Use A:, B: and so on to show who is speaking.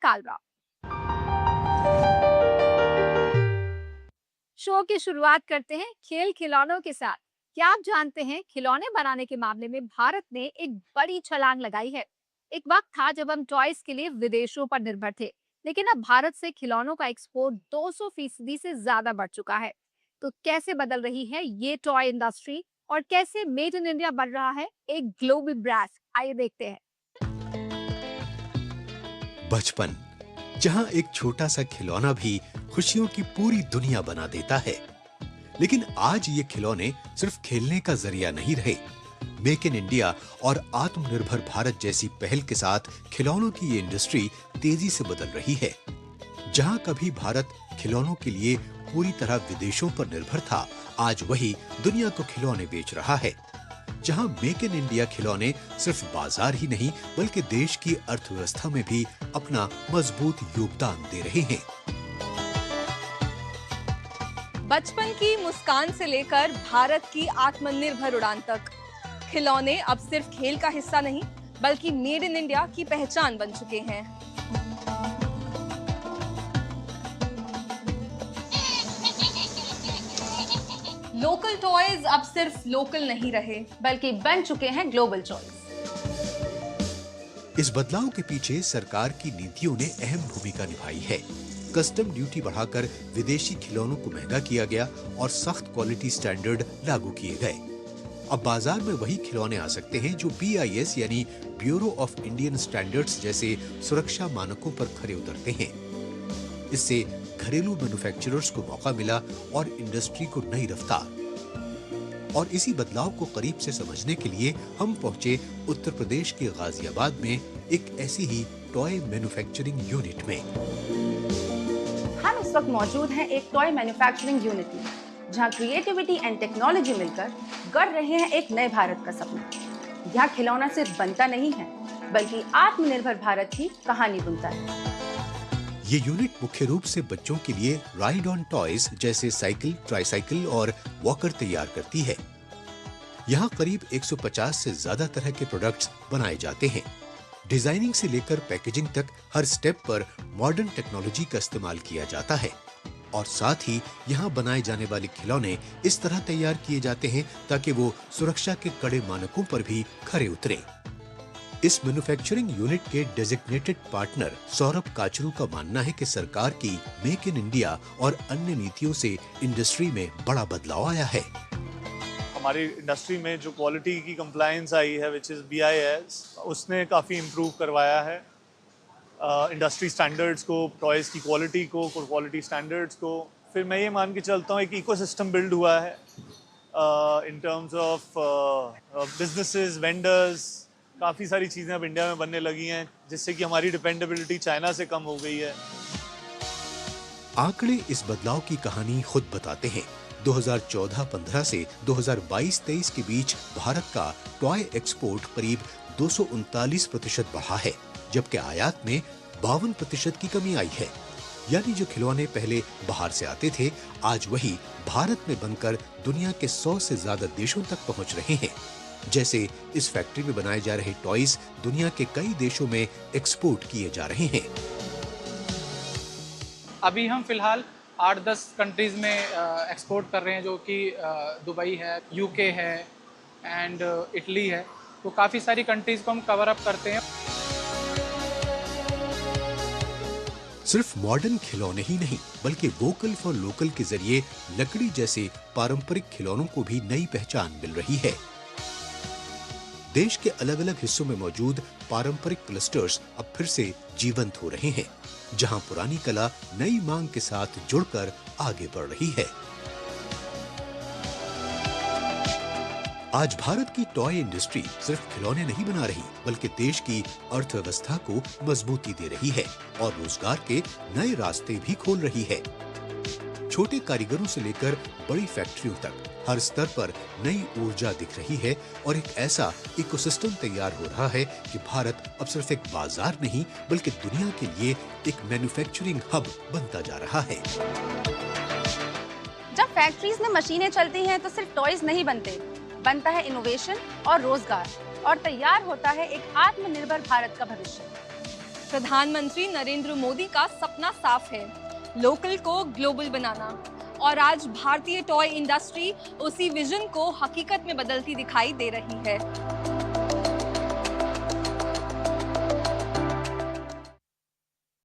A: Kalra. Show की शुरुआत करते हैं खेल खिलौनों के साथ। क्या आप जानते हैं खिलौने बनाने के मामले में भारत ने एक बड़ी छलांग लगाई है। एक वक्त था जब हम टॉयज के लिए विदेशों पर निर्भर थे, लेकिन अब भारत से खिलौनों का एक्सपोर्ट 200% से ज्यादा बढ़ चुका है। तो कैसे बदल रही है ये टॉय इंडस्ट्री और कैसे मेड इन इंडिया बन रहा है एक ग्लोबल ब्रांड, आइए देखते हैं।
B: बचपन, जहां एक छोटा सा खिलौना भी खुशियों की पूरी दुनिया बना देता है। लेकिन आज ये खिलौने सिर्फ खेलने का जरिया नहीं रहे। मेक इन इंडिया और आत्मनिर्भर भारत जैसी पहल के साथ खिलौनों की ये इंडस्ट्री तेजी से बदल रही है। जहां कभी भारत खिलौनों के लिए पूरी तरह विदेशों पर निर्भर था, आज वही दुनिया को खिलौने बेच रहा है। जहां मेक इन इंडिया खिलौने सिर्फ बाजार ही नहीं बल्कि देश की अर्थव्यवस्था में भी अपना मजबूत योगदान दे रहे हैं।
C: बचपन की मुस्कान से लेकर भारत की आत्मनिर्भर उड़ान तक खिलौने अब सिर्फ खेल का हिस्सा नहीं बल्कि मेड इन इंडिया की पहचान बन चुके हैं। लोकल टॉयज अब सिर्फ लोकल नहीं रहे बल्कि बन चुके हैं ग्लोबल टॉयज।
B: इस बदलाव के पीछे सरकार की नीतियों ने अहम भूमिका निभाई है। कस्टम ड्यूटी बढ़ाकर विदेशी खिलौनों को महंगा किया गया और सख्त क्वालिटी स्टैंडर्ड लागू किए गए। अब बाजार में वही खिलौने आ सकते हैं जो BIS यानी ब्यूरो ऑफ इंडियन स्टैंडर्ड्स जैसे सुरक्षा मानकों पर खरे उतरते हैं। इससे घरेलू मैन्युफैक्चरर्स को मौका मिला और इंडस्ट्री को नई रफ्तार। और इसी बदलाव को करीब से समझने के लिए हम पहुंचे उत्तर प्रदेश के गाजियाबाद में एक ऐसी ही टॉय मैन्युफैक्चरिंग यूनिट में।
C: हम इस वक्त मौजूद हैं एक टॉय मैन्युफैक्चरिंग यूनिट में, जहां क्रिएटिविटी एंड टेक्नोलॉजी मिलकर गढ़ रहे हैं एक नए भारत का सपना। यहाँ खिलौना सिर्फ बनता नहीं है बल्कि आत्मनिर्भर भारत की कहानी बुनता है।
B: ये यूनिट मुख्य रूप से बच्चों के लिए राइड ऑन टॉयज जैसे साइकिल, ट्राईसाइकिल और वॉकर तैयार करती है। यहाँ करीब 150 से ज्यादा तरह के प्रोडक्ट्स बनाए जाते हैं। डिजाइनिंग से लेकर पैकेजिंग तक हर स्टेप पर मॉडर्न टेक्नोलॉजी का इस्तेमाल किया जाता है। और साथ ही यहाँ बनाए जाने वाले खिलौने इस तरह तैयार किए जाते हैं ताकि वो सुरक्षा के कड़े मानकों पर भी खरे उतरे। इस मैन्युफैक्चरिंग यूनिट के डेजिग्नेटेड पार्टनर सौरभ काचरू का मानना है कि सरकार की मेक इन इंडिया और अन्य नीतियों से इंडस्ट्री में बड़ा बदलाव आया है।
D: हमारी इंडस्ट्री में जो क्वालिटी की कंप्लायंस आई है विच इज़ BIS, उसने काफ़ी इम्प्रूव करवाया है इंडस्ट्री स्टैंडर्ड्स को, टॉयज़ की क्वालिटी को, क्वालिटी स्टैंडर्ड्स को। फिर मैं ये मान के चलता हूँ एक इकोसिस्टम बिल्ड हुआ है in terms of businesses, vendors. काफ़ी सारी चीज़ें अब इंडिया में बनने लगी हैं जिससे कि हमारी डिपेंडेबिलिटी चाइना से कम हो गई है।
B: आंकड़े इस बदलाव की कहानी खुद बताते हैं। 2014-15 से 2022-23 के बीच भारत का टॉय एक्सपोर्ट करीब 239% बढ़ा है, जबकि आयात में 52% की कमी आई है। यानी जो खिलौने पहले बाहर से आते थे, आज वही भारत में बनकर दुनिया के 100 से ज्यादा देशों तक पहुंच रहे हैं। जैसे इस फैक्ट्री में बनाए जा रहे टॉयज दुनिया के कई देशों में एक्सपोर्ट किए जा रहे हैं।
E: अभी हम फिलहाल 8-10 कंट्रीज में एक्सपोर्ट कर रहे हैं, जो कि दुबई है, UK है एंड इटली है। तो काफ़ी सारी कंट्रीज को हम कवर अप करते हैं।
B: सिर्फ मॉडर्न खिलौने ही नहीं बल्कि वोकल फॉर लोकल के जरिए लकड़ी जैसे पारंपरिक खिलौनों को भी नई पहचान मिल रही है। देश के अलग अलग हिस्सों में मौजूद पारंपरिक क्लस्टर्स अब फिर से जीवंत हो रहे हैं, जहां पुरानी कला नई मांग के साथ जुड़कर आगे बढ़ रही है। आज भारत की टॉय इंडस्ट्री सिर्फ खिलौने नहीं बना रही बल्कि देश की अर्थव्यवस्था को मजबूती दे रही है और रोजगार के नए रास्ते भी खोल रही है। छोटे कारीगरों से लेकर बड़ी फैक्ट्रियों तक हर स्तर पर नई ऊर्जा दिख रही है और एक ऐसा इकोसिस्टम तैयार हो रहा है कि भारत अब सिर्फ एक बाजार नहीं बल्कि दुनिया के लिए एक मैन्युफैक्चरिंग हब बनता जा रहा है।
C: जब फैक्ट्रीज में मशीनें चलती हैं तो सिर्फ टॉयज नहीं बनते, बनता है इनोवेशन और रोजगार, और तैयार होता है एक आत्मनिर्भर भारत का भविष्य।
F: प्रधानमंत्री नरेंद्र मोदी का सपना साफ है, लोकल को ग्लोबल बनाना। और आज भारतीय टॉय इंडस्ट्री उसी विजन को हकीकत में बदलती दिखाई दे रही है।